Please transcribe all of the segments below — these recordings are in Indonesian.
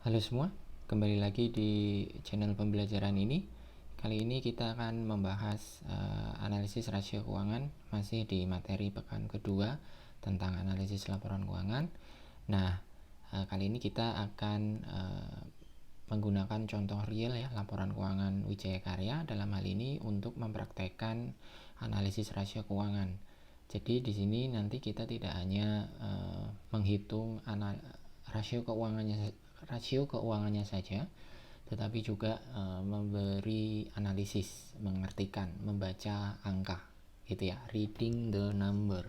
Halo semua, kembali lagi di channel pembelajaran ini. Kali ini kita akan membahas analisis rasio keuangan, masih di materi pekan kedua tentang analisis laporan keuangan. Nah, kali ini kita akan menggunakan contoh real ya, laporan keuangan Wijaya Karya dalam hal ini untuk mempraktekkan analisis rasio keuangan. Jadi di sini nanti kita tidak hanya menghitung rasio keuangannya saja, tetapi juga memberi analisis, mengartikan, membaca angka, gitu ya, reading the number.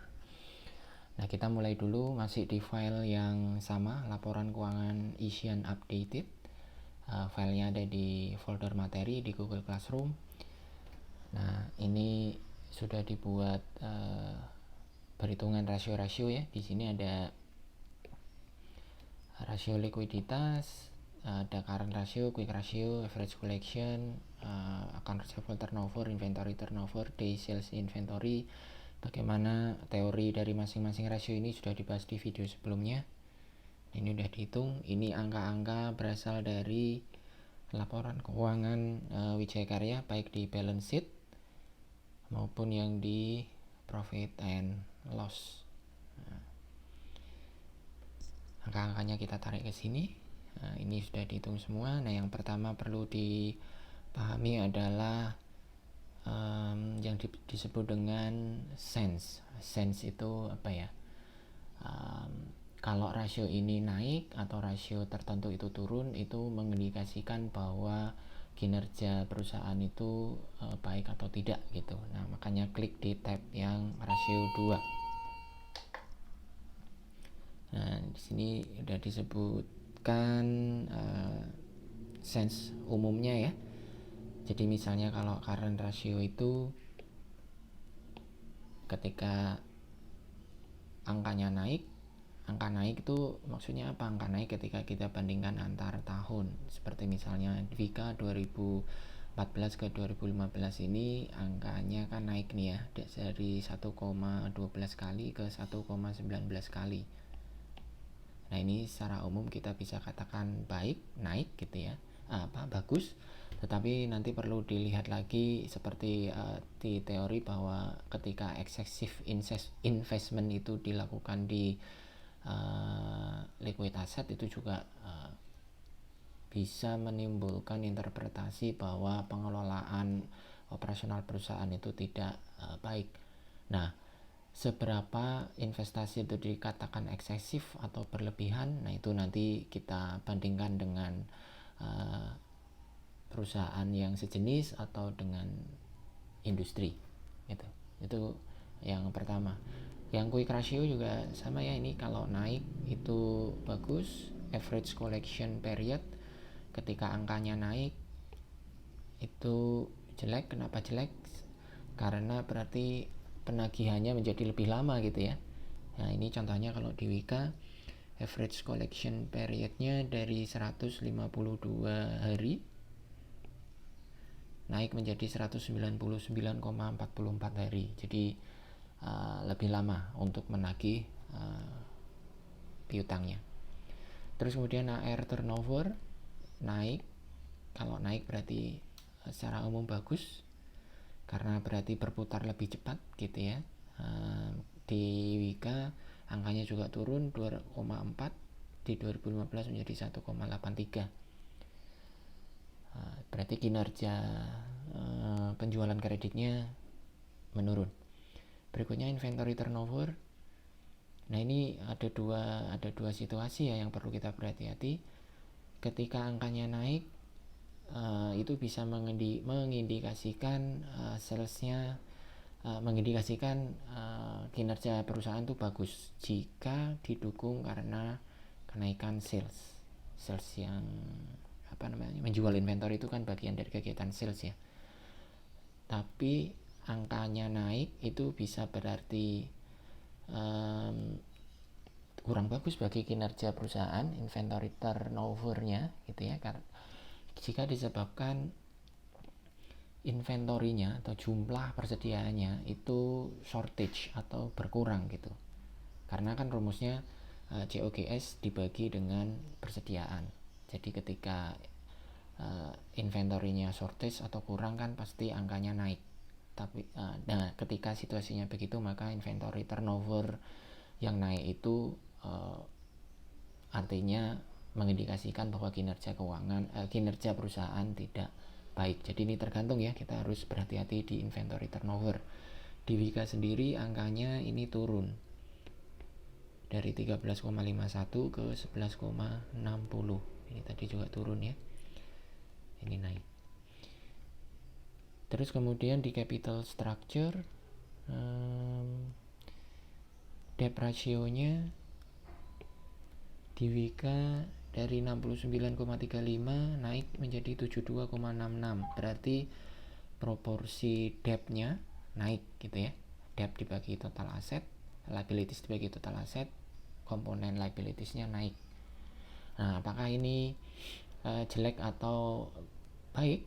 Nah, kita mulai dulu masih di file yang sama, laporan keuangan isian updated. Filenya ada di folder materi di Google Classroom. Nah, ini sudah dibuat perhitungan rasio-rasio ya. Di sini ada rasio likuiditas, ada current ratio, quick ratio, average collection, account receivable turnover, inventory turnover, day sales inventory. Bagaimana teori dari masing-masing rasio ini sudah dibahas di video sebelumnya. Ini udah dihitung. Ini angka-angka berasal dari laporan keuangan Wijaya Karya, baik di balance sheet maupun yang di profit and loss. Angka-angkanya kita tarik ke sini. Nah, ini sudah dihitung semua. Nah, yang pertama perlu dipahami adalah yang disebut dengan sense. Sense itu apa ya? Kalau rasio ini naik atau rasio tertentu itu turun, itu mengindikasikan bahwa kinerja perusahaan itu baik atau tidak gitu. Nah, makanya klik di tab yang rasio 2. Nah, di sini udah disebutkan sense umumnya ya. Jadi misalnya kalau current ratio itu ketika angkanya naik, angka naik itu maksudnya apa? Angka naik ketika kita bandingkan antar tahun. Seperti misalnya Vika 2014 ke 2015 ini angkanya kan naik nih ya, dari 1,12 kali ke 1,19 kali. Nah, ini secara umum kita bisa katakan baik, naik gitu ya, bagus. Tetapi nanti perlu dilihat lagi seperti di teori bahwa ketika excessive investment itu dilakukan di liquid asset itu juga bisa menimbulkan interpretasi bahwa pengelolaan operasional perusahaan itu tidak baik. Nah, seberapa investasi itu dikatakan eksesif atau berlebihan, nah itu nanti kita bandingkan dengan perusahaan yang sejenis atau dengan industri gitu. Itu yang pertama. Yang quick ratio juga sama ya, ini kalau naik itu bagus. Average collection period ketika angkanya naik itu jelek. Kenapa jelek? Karena berarti penagihannya menjadi lebih lama gitu ya. Nah, ini contohnya kalau di Wika average collection periodnya dari 152 hari naik menjadi 199,44 hari. Jadi lebih lama untuk menagih piutangnya. Terus kemudian AR turnover naik. Kalau naik berarti secara umum bagus, karena berarti berputar lebih cepat gitu ya. Di Wika angkanya juga turun 2,4, di 2015 menjadi 1,83. Berarti kinerja penjualan kreditnya menurun. Berikutnya inventory turnover. Nah, ini ada dua situasi ya yang perlu kita berhati-hati. Ketika angkanya naik, itu bisa mengindikasikan salesnya, mengindikasikan kinerja perusahaan itu bagus jika didukung karena kenaikan sales yang menjual inventory itu kan bagian dari kegiatan sales ya. Tapi angkanya naik itu bisa berarti kurang bagus bagi kinerja perusahaan, inventory turnover-nya gitu ya, karena jika disebabkan inventorinya atau jumlah persediaannya itu shortage atau berkurang gitu. Karena kan rumusnya COGS dibagi dengan persediaan. Jadi ketika inventory-nya shortage atau kurang kan pasti angkanya naik. Tapi nah ketika situasinya begitu, maka inventory turnover yang naik itu artinya mengindikasikan bahwa kinerja perusahaan tidak baik. Jadi ini tergantung ya, kita harus berhati-hati di inventory turnover. Di Wika sendiri angkanya ini turun dari 13,51 ke 11,60. Ini tadi juga turun ya, ini naik. Terus kemudian di capital structure, debt ratio-nya di Wika dari 69,35 naik menjadi 72,66. Berarti proporsi debt-nya naik gitu ya. Debt dibagi total aset, liabilities dibagi total aset, komponen liabilities-nya naik. Nah, apakah ini jelek atau baik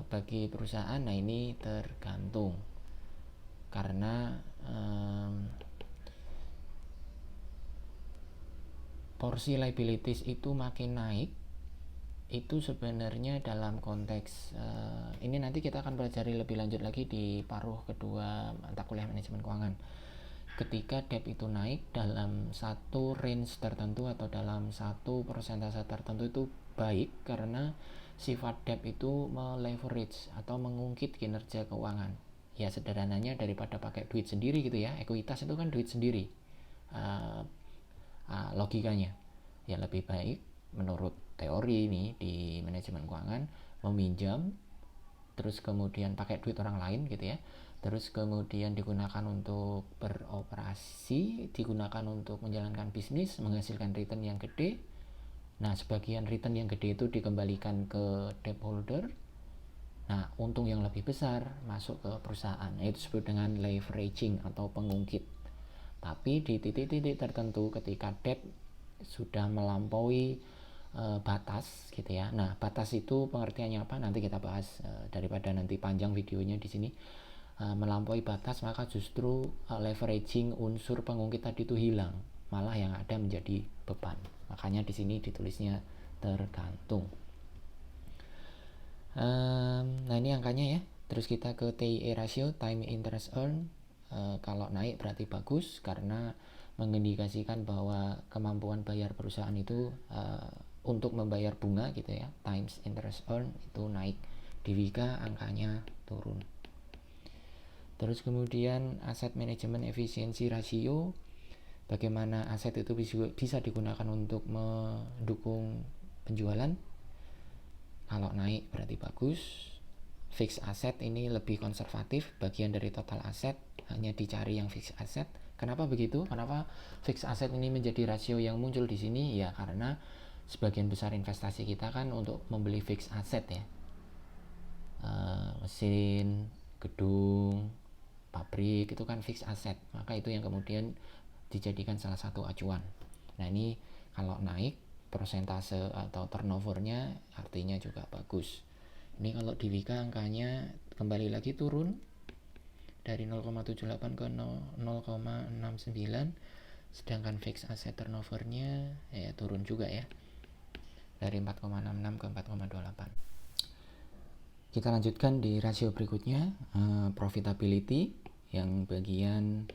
bagi perusahaan? Nah, ini tergantung. Karena porsi liabilities itu makin naik, itu sebenarnya dalam konteks ini nanti kita akan pelajari lebih lanjut lagi di paruh kedua mata kuliah manajemen keuangan. Ketika debt itu naik dalam satu range tertentu atau dalam satu persentase tertentu, itu baik karena sifat debt itu meleverage atau mengungkit kinerja keuangan. Ya sederhananya daripada pakai duit sendiri gitu ya, ekuitas itu kan duit sendiri. Logikanya ya lebih baik menurut teori ini di manajemen keuangan meminjam, terus kemudian pakai duit orang lain gitu ya, terus kemudian digunakan untuk beroperasi, digunakan untuk menjalankan bisnis, menghasilkan return yang gede. Nah, sebagian return yang gede itu dikembalikan ke debt holder. Nah, untung yang lebih besar masuk ke perusahaan. Nah, itu disebut dengan leveraging atau pengungkit. Tapi di titik-titik tertentu ketika debt sudah melampaui batas gitu ya. Nah, batas itu pengertiannya apa? Nanti kita bahas, daripada nanti panjang videonya di sini. Melampaui batas, maka justru leveraging unsur pengungkit tadi itu hilang, malah yang ada menjadi beban. Makanya di sini ditulisnya tergantung. Nah, ini angkanya ya. Terus kita ke TIE ratio, time interest earn. Kalau naik berarti bagus karena mengindikasikan bahwa kemampuan bayar perusahaan itu untuk membayar bunga gitu ya, times interest earn itu naik. Di Wika angkanya turun. Terus kemudian aset manajemen efisiensi rasio, bagaimana aset itu bisa digunakan untuk mendukung penjualan. Kalau naik berarti bagus. Fixed asset ini lebih konservatif, bagian dari total aset, hanya dicari yang fixed asset. Kenapa begitu? Kenapa fixed asset ini menjadi rasio yang muncul di sini? Ya karena sebagian besar investasi kita kan untuk membeli fixed asset ya, mesin, gedung, pabrik itu kan fixed asset, maka itu yang kemudian dijadikan salah satu acuan. Nah, ini kalau naik persentase atau turnovernya artinya juga bagus. Ini kalau di Wika angkanya kembali lagi turun dari 0,78 ke 0,69, sedangkan fixed asset turnovernya ya turun juga ya, dari 4,66 ke 4,28. Kita lanjutkan di rasio berikutnya, profitability, yang bagian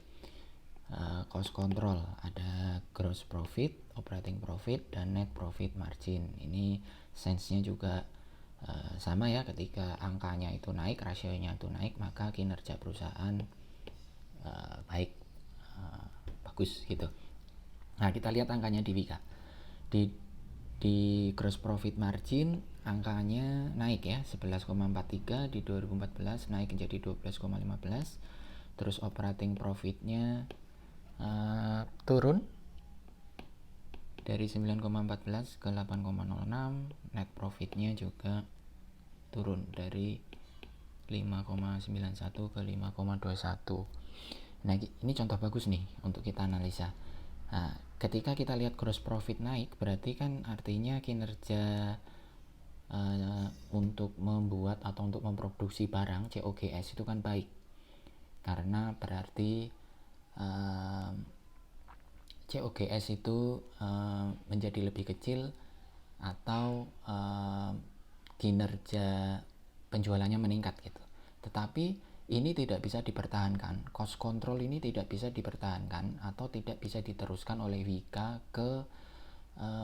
cost control. Ada gross profit, operating profit, dan net profit margin. Ini sense-nya juga sama ya, ketika angkanya itu naik, rasionya itu naik, maka kinerja perusahaan baik, bagus gitu. Nah, kita lihat angkanya di Wika. Di gross profit margin angkanya naik ya, 11,43 di 2014 naik menjadi 12,15. Terus operating profitnya turun dari 9,14 ke 8,06. Net profitnya juga turun dari 5,91 ke 5,21. Nah, ini contoh bagus nih untuk kita analisa. Nah, ketika kita lihat gross profit naik, berarti kan artinya kinerja untuk membuat atau untuk memproduksi barang COGS itu kan baik, karena berarti COGS itu menjadi lebih kecil atau kinerja penjualannya meningkat gitu. Tetapi ini tidak bisa dipertahankan. Cost control ini tidak bisa dipertahankan atau tidak bisa diteruskan oleh Wika ke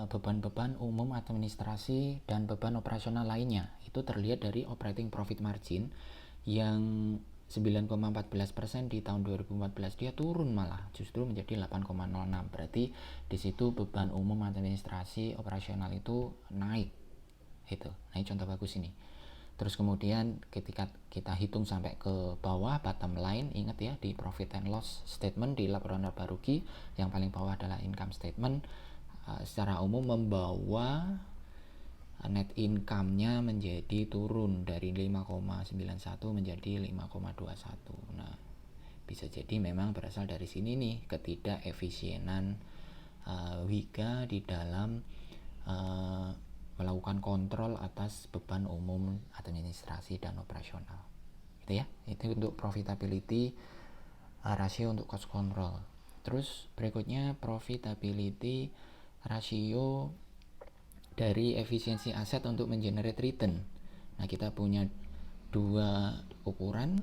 beban-beban umum administrasi dan beban operasional lainnya. Itu terlihat dari operating profit margin yang 9,14% di tahun 2014 dia turun malah justru menjadi 8,06. Berarti di situ beban umum administrasi operasional itu naik. Itu. Nah, ini contoh bagus ini. Terus kemudian ketika kita hitung sampai ke bawah bottom line, ingat ya di profit and loss statement di laporan laba rugi yang paling bawah adalah income statement, secara umum membawa net income-nya menjadi turun dari 5,91 menjadi 5,21. Nah, bisa jadi memang berasal dari sini nih ketidakefisienan Wika di dalam melakukan kontrol atas beban umum administrasi dan operasional. Gitu ya. Itu untuk profitability ratio untuk cost control. Terus berikutnya profitability ratio dari efisiensi aset untuk mengenerate return. Nah, kita punya dua ukuran,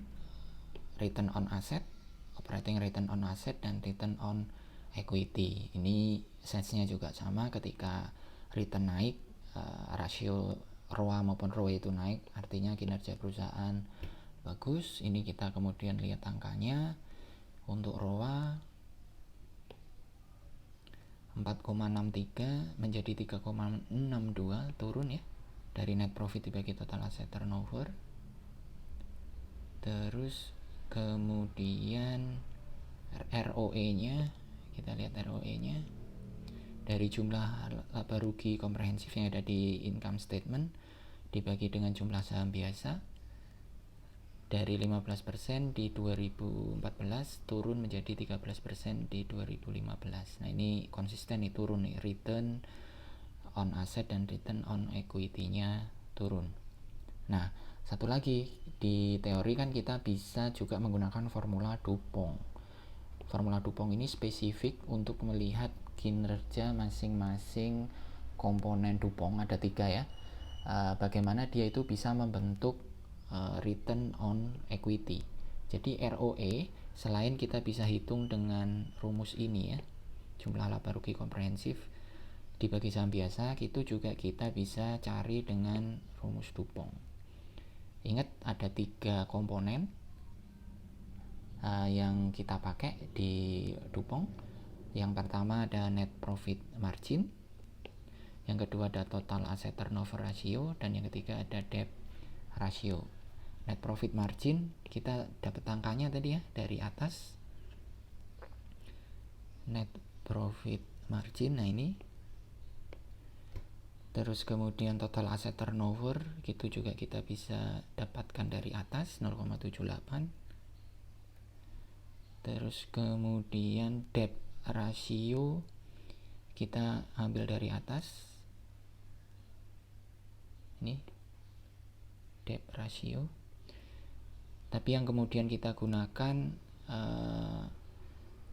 return on asset, operating return on asset, dan return on equity. Ini sense-nya juga sama, ketika return naik, rasio ROA maupun ROE itu naik, artinya kinerja perusahaan bagus. Ini kita kemudian lihat angkanya. Untuk ROA 4,63 menjadi 3,62, turun ya dari net profit dibagi total asset turnover. Terus kemudian ROE-nya, kita lihat ROE-nya dari jumlah laba rugi komprehensif yang ada di income statement dibagi dengan jumlah saham biasa, dari 15% di 2014 turun menjadi 13% di 2015. Nah, ini konsisten nih, turun nih, return on asset dan return on equity-nya turun. Nah, satu lagi, di teori kan kita bisa juga menggunakan formula Dupont. Formula Dupont ini spesifik untuk melihat kinerja masing-masing komponen Dupont, ada 3 ya. Bagaimana dia itu bisa membentuk return on equity. Jadi ROE selain kita bisa hitung dengan rumus ini ya, jumlah laba rugi komprehensif dibagi saham biasa, itu juga kita bisa cari dengan rumus Dupont. Ingat ada 3 komponen yang kita pakai di Dupont. Yang pertama ada net profit margin, yang kedua ada total asset turnover ratio, dan yang ketiga ada debt ratio. Net profit margin kita dapat angkanya tadi ya dari atas, net profit margin. Nah, ini terus kemudian total asset turnover gitu juga kita bisa dapatkan dari atas 0,78. Terus kemudian debt ratio kita ambil dari atas, ini debt ratio. Tapi yang kemudian kita gunakan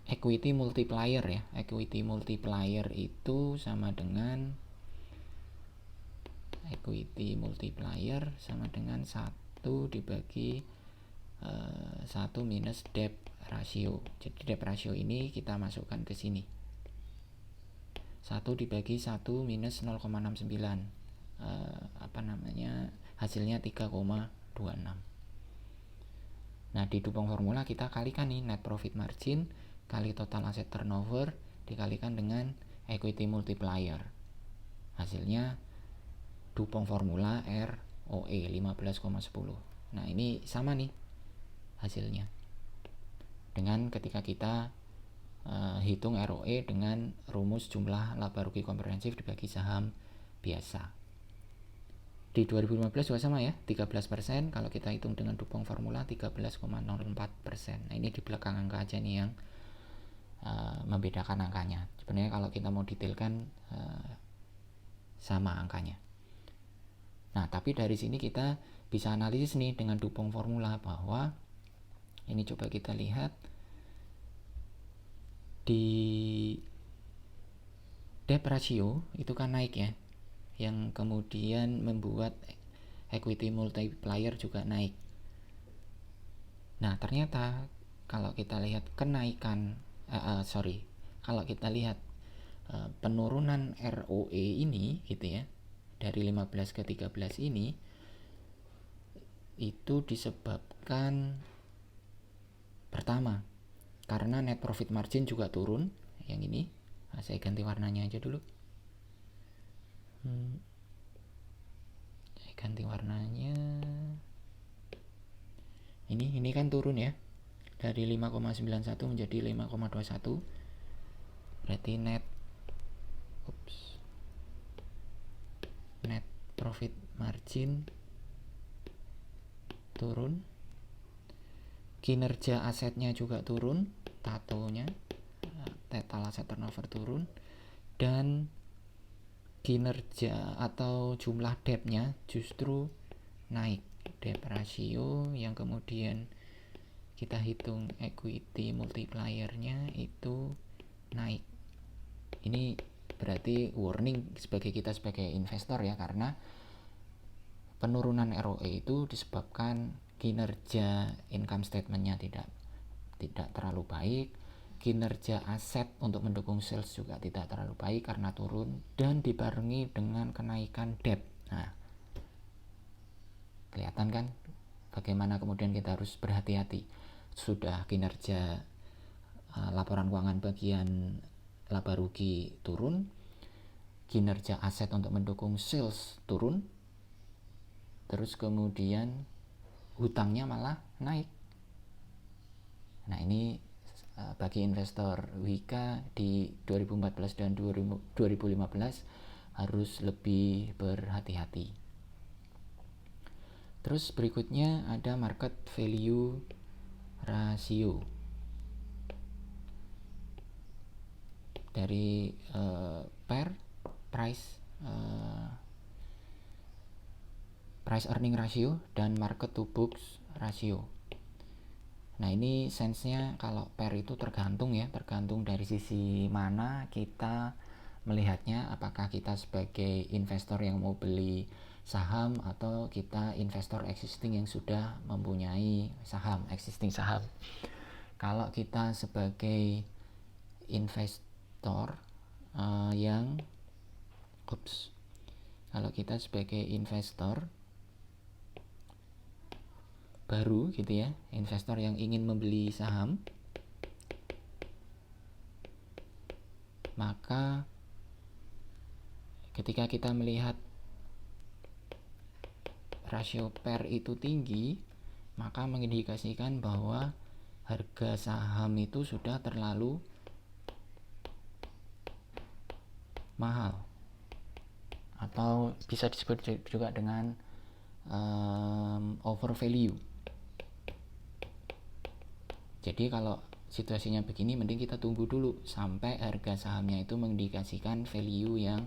equity multiplier ya. Equity multiplier itu sama dengan 1 dibagi 1 minus debt ratio. Jadi debt ratio ini kita masukkan ke sini. 1 dibagi 1 minus 0,69. Hasilnya 3,26. Nah, di Dupont formula kita kalikan nih net profit margin kali total asset turnover dikalikan dengan equity multiplier. Hasilnya Dupont formula ROE 15,10. Nah, ini sama nih hasilnya dengan ketika kita hitung ROE dengan rumus jumlah laba rugi komprehensif dibagi saham biasa. Di 2015 juga sama ya, 13%. Kalau kita hitung dengan Dupont formula 13,04%. Nah, ini di belakang angka aja nih yang membedakan angkanya. Sebenarnya kalau kita mau detailkan sama angkanya. Nah, tapi dari sini kita bisa analisis nih dengan Dupont formula bahwa ini coba kita lihat di debt ratio itu kan naik ya. yang kemudian membuat equity multiplier juga naik. Nah, ternyata kalau kita lihat kalau kita lihat penurunan ROE ini gitu ya, dari 15 ke 13 ini, itu disebabkan pertama karena net profit margin juga turun, yang ini. Nah, saya ganti warnanya aja dulu. Saya ganti warnanya. Ini kan turun ya, dari 5,91 menjadi 5,21. Berarti net profit margin turun. Kinerja asetnya juga turun, tatonya, total asset turnover turun, dan kinerja atau jumlah debt-nya justru naik. Debt ratio yang kemudian kita hitung equity multiplier-nya itu naik. Ini berarti warning sebagai kita sebagai investor ya, karena penurunan ROE itu disebabkan kinerja income statement-nya tidak terlalu baik, kinerja aset untuk mendukung sales juga tidak terlalu baik karena turun, dan dibarengi dengan kenaikan debt. Nah, kelihatan kan bagaimana kemudian kita harus berhati-hati. Sudah kinerja laporan keuangan bagian laba rugi turun, kinerja aset untuk mendukung sales turun, terus kemudian hutangnya malah naik. Nah, ini bagi investor Wika di 2014 dan 2015 harus lebih berhati-hati. Terus berikutnya ada market value ratio. Dari PER, price earning ratio, dan market to books ratio. Nah, ini sense-nya kalau PER itu tergantung dari sisi mana kita melihatnya, apakah kita sebagai investor yang mau beli saham atau kita investor existing yang sudah mempunyai existing saham. Kalau kita sebagai investor kalau kita sebagai investor baru gitu ya, investor yang ingin membeli saham, maka ketika kita melihat rasio PER itu tinggi, maka mengindikasikan bahwa harga saham itu sudah terlalu mahal, atau bisa disebut juga dengan over value. Jadi kalau situasinya begini, mending kita tunggu dulu sampai harga sahamnya itu mengindikasikan value yang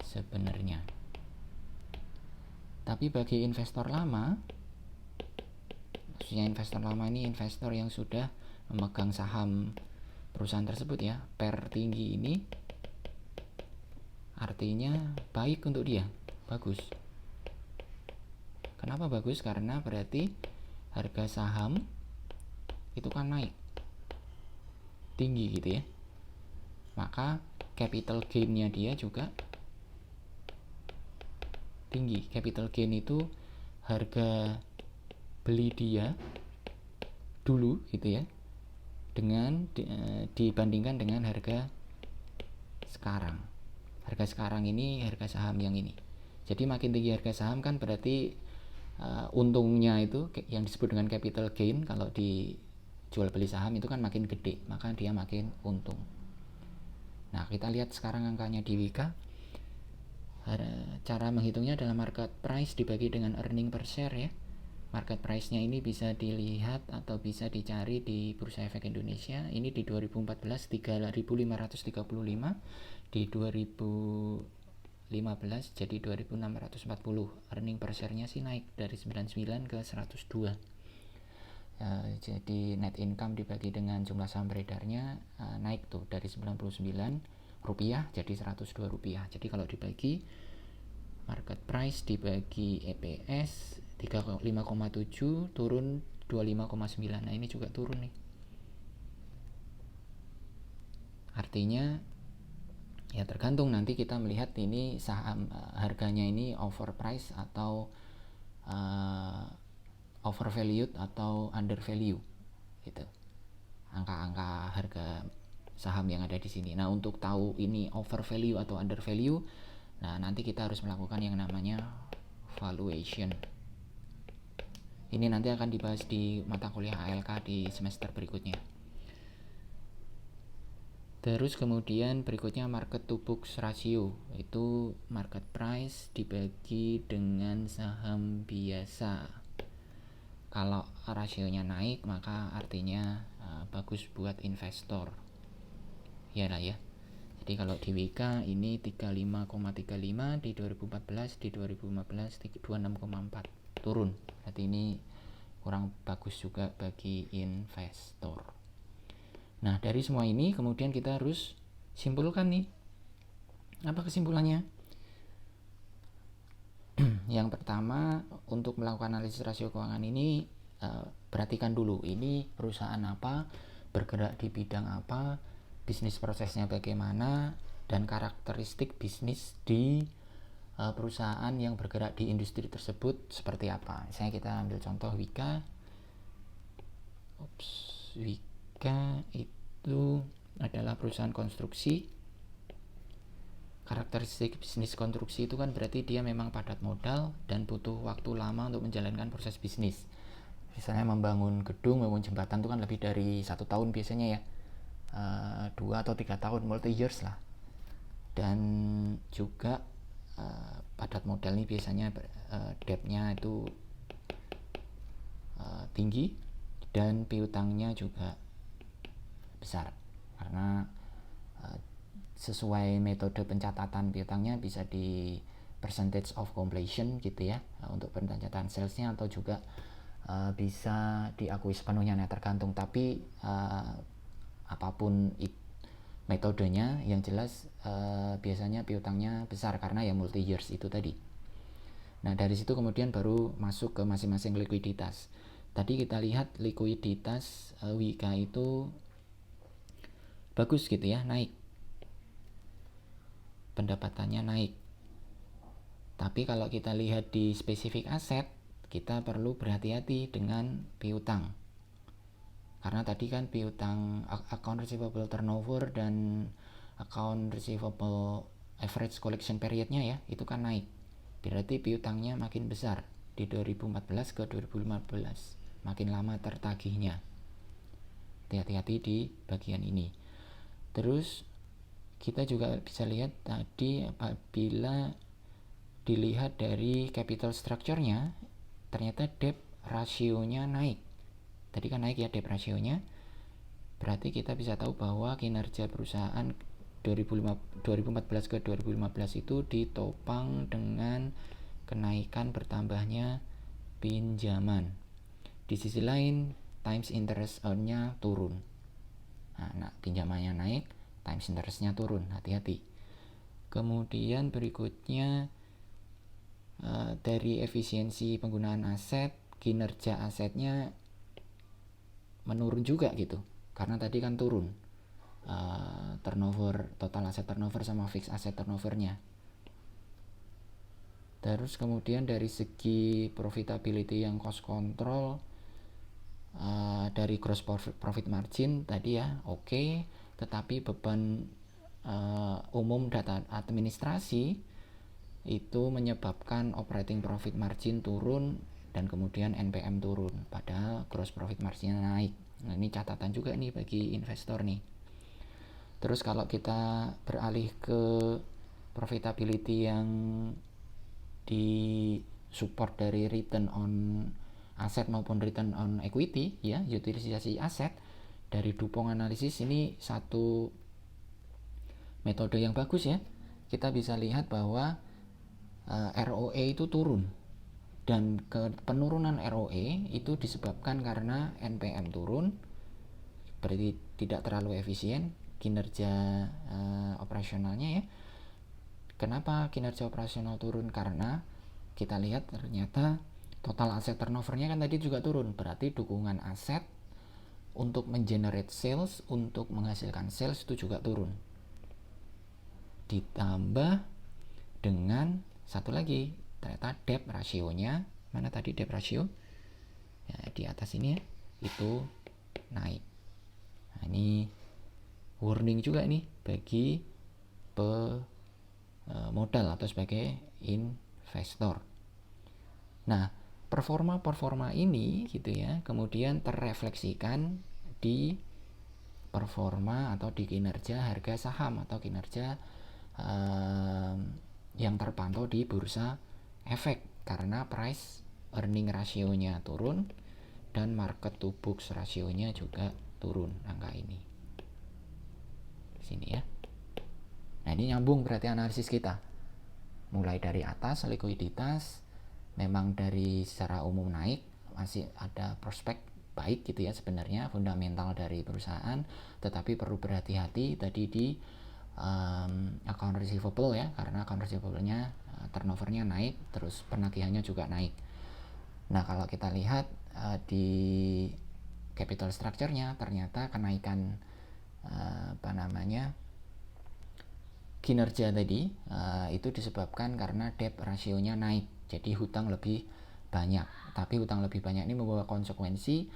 sebenarnya. Tapi bagi investor lama, maksudnya investor lama ini investor yang sudah memegang saham perusahaan tersebut ya, PER tinggi ini artinya baik untuk dia, bagus. Kenapa bagus? Karena berarti harga saham itu kan naik tinggi gitu ya, maka capital gain-nya dia juga tinggi. Capital gain itu harga beli dia dulu gitu ya, dengan dibandingkan dengan harga sekarang. Harga sekarang ini harga saham yang ini. Jadi makin tinggi harga saham kan berarti untungnya itu yang disebut dengan capital gain kalau di jual beli saham itu kan makin gede, maka dia makin untung. Nah, kita lihat sekarang angkanya di Wika. Cara menghitungnya adalah market price dibagi dengan earning per share ya. Market price-nya ini bisa dilihat atau bisa dicari di Bursa Efek Indonesia. Ini di 2014 3.535, di 2015 jadi 2.640. Earning per share-nya sih naik dari 99 ke 102. Jadi net income dibagi dengan jumlah saham beredarnya naik tuh dari 99 rupiah jadi 102 rupiah. Jadi kalau dibagi market price dibagi EPS 35,7 turun 25,9. Nah, ini juga turun nih. Artinya ya tergantung nanti kita melihat ini saham harganya ini overpriced atau overvalued atau undervalue gitu. Angka-angka harga saham yang ada di sini. Nah, untuk tahu ini overvalue atau undervalue, nah nanti kita harus melakukan yang namanya valuation. Ini nanti akan dibahas di mata kuliah ALK di semester berikutnya. Terus kemudian berikutnya market to books ratio, itu market price dibagi dengan saham biasa. Kalau rasionya naik maka artinya bagus buat investor. Ya lah ya. Jadi kalau di WK ini 35,35, di 2014, di 2015 26,4 turun. Berarti ini kurang bagus juga bagi investor. Nah, dari semua ini kemudian kita harus simpulkan nih. Apa kesimpulannya? Yang pertama, untuk melakukan analisis rasio keuangan ini perhatikan dulu ini perusahaan apa, bergerak di bidang apa, bisnis prosesnya bagaimana, dan karakteristik bisnis di perusahaan yang bergerak di industri tersebut seperti apa. Misalnya kita ambil contoh Wika. Wika itu adalah perusahaan konstruksi. Karakteristik bisnis konstruksi itu kan berarti dia memang padat modal dan butuh waktu lama untuk menjalankan proses bisnis. Misalnya membangun gedung, membangun jembatan itu kan lebih dari 1 tahun biasanya ya, 2 atau 3 tahun, multi years lah. Dan juga padat modal ini biasanya debt-nya itu tinggi dan piutangnya juga besar, karena sesuai metode pencatatan piutangnya bisa di percentage of completion gitu ya, untuk pencatatan salesnya, atau juga bisa diakui sepenuhnya. Nah, tergantung, tapi apapun metodenya yang jelas biasanya piutangnya besar karena ya multi years itu tadi. Nah, dari situ kemudian baru masuk ke masing-masing likuiditas. Tadi kita lihat likuiditas Wika itu bagus gitu ya, naik, pendapatannya naik. Tapi kalau kita lihat di spesifik aset, kita perlu berhati-hati dengan piutang. Karena tadi kan piutang account receivable turnover dan account receivable average collection periodnya ya, itu kan naik. Berarti piutangnya makin besar di 2014 ke 2015, makin lama tertagihnya. Hati-hati di bagian ini. Terus kita juga bisa lihat tadi apabila dilihat dari capital structure-nya, ternyata debt rasionya naik. Tadi kan naik ya debt rasionya. Berarti kita bisa tahu bahwa kinerja perusahaan 2014 ke 2015 itu ditopang dengan kenaikan bertambahnya pinjaman. Di sisi lain, times interest earn-nya turun. Nah, pinjamannya naik, times interest-nya turun, hati-hati. Kemudian berikutnya dari efisiensi penggunaan aset, kinerja asetnya menurun juga gitu, karena tadi kan turun turnover, total aset turnover sama fixed asset turnovernya. Terus kemudian dari segi profitability yang cost control, dari gross profit margin tadi ya oke, tetapi beban umum data administrasi itu menyebabkan operating profit margin turun dan kemudian NPM turun, padahal gross profit margin naik. Nah, ini catatan juga nih bagi investor nih. Terus kalau kita beralih ke profitability yang di support dari return on asset maupun return on equity ya, utilisasi aset, dari Dupont analisis ini satu metode yang bagus ya. Kita bisa lihat bahwa ROE itu turun, dan penurunan ROE itu disebabkan karena NPM turun, berarti tidak terlalu efisien kinerja operasionalnya ya. Kenapa kinerja operasional turun? Karena kita lihat ternyata total aset turnovernya kan tadi juga turun, berarti dukungan aset untuk mengenerate sales, untuk menghasilkan sales itu juga turun. Ditambah dengan satu lagi, ternyata debt ratio-nya, mana tadi debt ratio? Ya, di atas ini ya, itu naik. Nah, ini warning juga nih bagi modal atau sebagai investor. Nah, performa ini gitu ya, kemudian terrefleksikan di performa atau di kinerja harga saham atau kinerja yang terpantau di bursa efek, karena price earning ratio-nya turun dan market to books ratio-nya juga turun angka ini. Sini ya. Nah, ini nyambung berarti analisis kita. Mulai dari atas likuiditas memang dari secara umum naik, masih ada prospek baik gitu ya sebenarnya fundamental dari perusahaan, tetapi perlu berhati-hati tadi di account receivable ya, karena account receivable-nya turnover-nya naik, terus penagihannya juga naik. Nah, kalau kita lihat di capital structure-nya ternyata kenaikan kinerja tadi itu disebabkan karena debt ratio-nya naik, jadi hutang lebih banyak. Tapi hutang lebih banyak ini membawa konsekuensi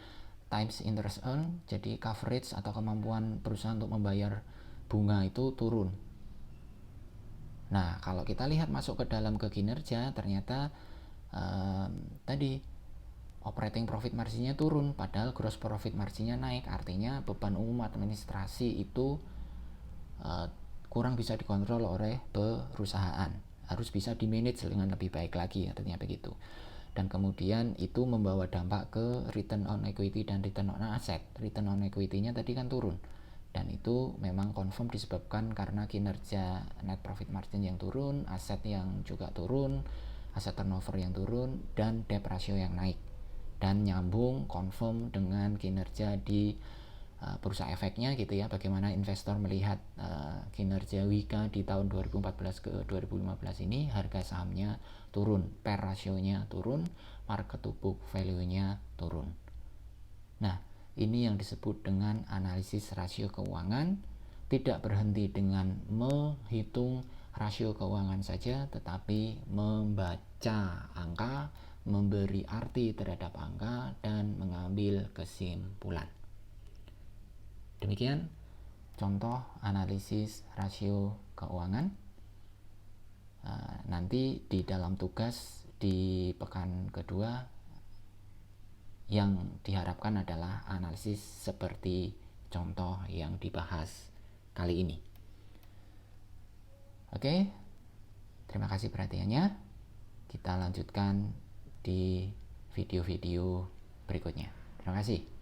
times interest earn, jadi coverage atau kemampuan perusahaan untuk membayar bunga itu turun. Nah, kalau kita lihat masuk ke dalam ke kinerja, ternyata tadi operating profit marginnya turun, padahal gross profit marginnya naik. Artinya beban umum administrasi itu kurang bisa dikontrol oleh perusahaan, harus bisa di-manage dengan lebih baik lagi, artinya begitu. Dan kemudian itu membawa dampak ke return on equity dan return on asset. Return on equity-nya tadi kan turun, dan itu memang confirm disebabkan karena kinerja net profit margin yang turun, aset yang juga turun, aset turnover yang turun, dan debt ratio yang naik. Dan nyambung confirm dengan kinerja di bursa efeknya gitu ya, bagaimana investor melihat kinerja Wika di tahun 2014 ke 2015 ini, harga sahamnya turun, PER rasionya turun, market to book value-nya turun. Nah, ini yang disebut dengan analisis rasio keuangan, tidak berhenti dengan menghitung rasio keuangan saja, tetapi membaca angka, memberi arti terhadap angka, dan mengambil kesimpulan. Demikian contoh analisis rasio keuangan. Nanti di dalam tugas di pekan kedua yang diharapkan adalah analisis seperti contoh yang dibahas kali ini. Oke, terima kasih perhatiannya. Kita lanjutkan di video-video berikutnya. Terima kasih.